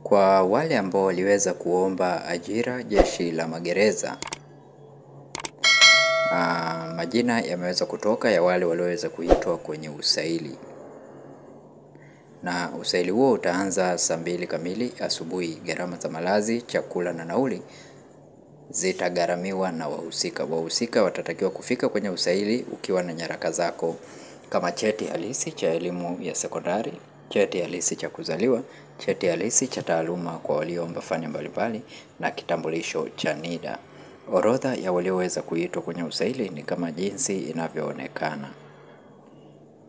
Kwa wale ambao waliweza kuomba ajira Jeshi la Magereza, majina yameweza kutoka ya wale walioweza kuitwa kwenye usaili. Na usaili huo utaanza saa 2 kamili asubuhi. Gharama za malazi, chakula na nauli zitagharamiwa na wahusika. Wahusika watatakiwa kufika kwenye usaili ukiwa na nyaraka zako kama cheti halisi cha elimu ya sekondari, cheti halisi cha kuzaliwa, cheti halisi cha taaluma kwa walioomba fani mbalimbali na kitambulisho cha NIDA. Orodha ya walioweza kuitwa kwenye usaili ni kama jinsi inavyoonekana.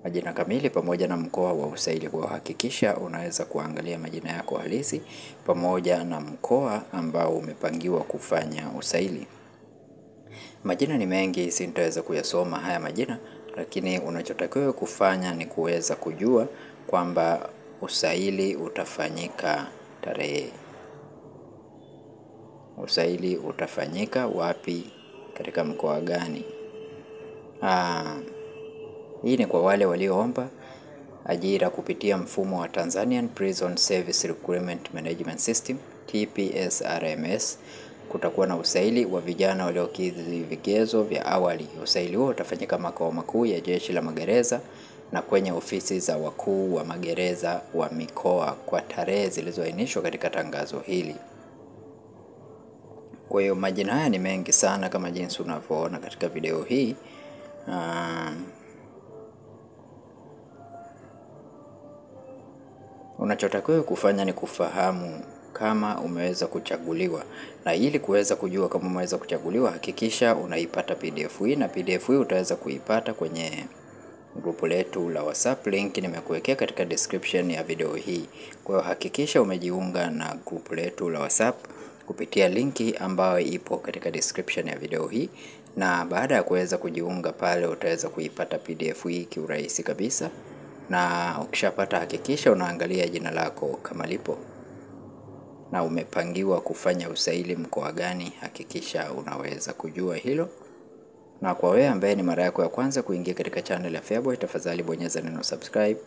Majina kamili pamoja na mkoa wa usaili. Kwa hakikisha unaweza kuangalia majina yako halisi pamoja na mkoa ambao umepangiwa kufanya usaili. Majina ni mengi, sitaweza kuyasoma haya majina, lakini unachotakiwa kufanya ni kuweza kujua kwamba usaili utafanyika tarehe. Usaili utafanyika wapi, katika mkoa gani? Hii ni kwa wale walioomba ajira kupitia mfumo wa Tanzanian Prison Service Recruitment Management System TPSRMS. Kutakuwa na usaili wa vijana waliokidhi vigezo vya awali. Usaili huo utafanyika makao makuu ya Jeshi la Magereza na kwenye ofisi za wakuu wa magereza wa mikoa kwa tarehe zilizoainishwa katika tangazo hili. Kwa hiyo majina haya ni mengi sana kama jinsi unavyoona katika video hii. Unachotakiwa kufanya ni kufahamu kama umeweza kuchaguliwa, na ili kuweza kujua kama umeweza kuchaguliwa, hakikisha unaipata PDF hii, na PDF hii utaweza kuipata kwenye grupu letu la WhatsApp. Link nimekuwekea katika description ya video hii. Kwa hiyo hakikisha umejiunga na grupu letu la WhatsApp kupitia linki ambayo ipo katika description ya video hii, na baada ya kuweza kujiunga pale utaweza kuipata PDF hii kiurahisi kabisa. Na ukishapata hakikisha unaangalia jina lako kama lipo na umepangiwa kufanya usaili mkoa gani, hakikisha unaweza kujua hilo. Na kwa wewe ambaye ni mara yako ya kwanza kuingia katika channel ya Feaboy, tafadhali bonyeza neno subscribe,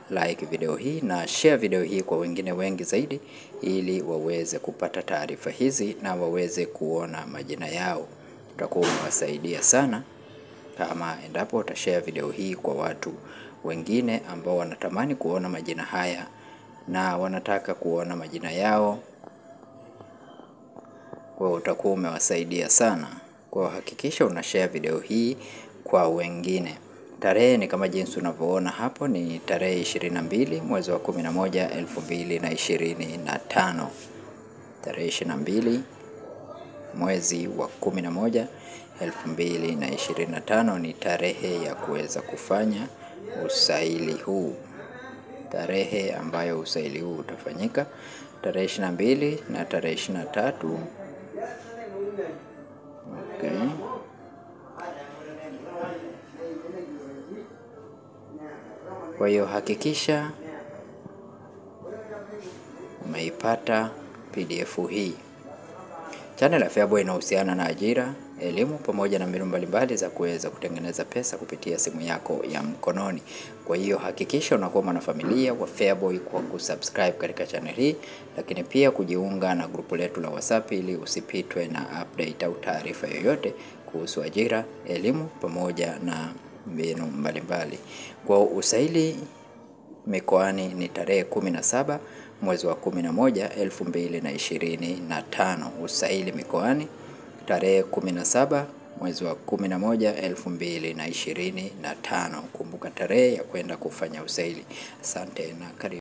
like video hii na share video hii kwa wengine wengi zaidi, ili waweze kupata taarifa hizi na waweze kuona majina yao. Utakuwa umewasaidia sana kama endapo utashare video hii kwa watu wengine ambao wanatamani kuona majina haya na wanataka kuona majina yao. Kwa utakuwa umewasaidia sana. Kwa hakikisha unashare video hii kwa wengine. Tarehe ni kama jinsi unavyoona hapo, ni tarehe 22 mwezi wa 11 2025. Tarehe 22 mwezi wa 11 2025 ni tarehe ya kuweza kufanya usaili huu. Tarehe ambayo usaili huu utafanyika tarehe 22 na tarehe 23. Okay. Kwa hiyo hakikisha umeipata PDF hii. Channel ya Feaboy inahusiana na ajira, elimu pamoja na mbinu mbalimbali za kuweza kutengeneza pesa kupitia simu yako ya mkononi. Kwa hiyo hakikisha unakuwa mwanafamilia wa Feaboy kwa kusubscribe katika channel hii, lakini pia kujiunga na grupu letu la WhatsApp ili usipitwe na update au taarifa yoyote kuhusu ajira, elimu pamoja na mbinu mbalimbali. Kwa usaili mikoani ni tarehe 17 mwezi wa 11 2025. Usaili mikoani tarehe 17 mwezi wa 11 2025. Kumbuka tarehe ya kwenda kufanya usaili. Asante na karibu.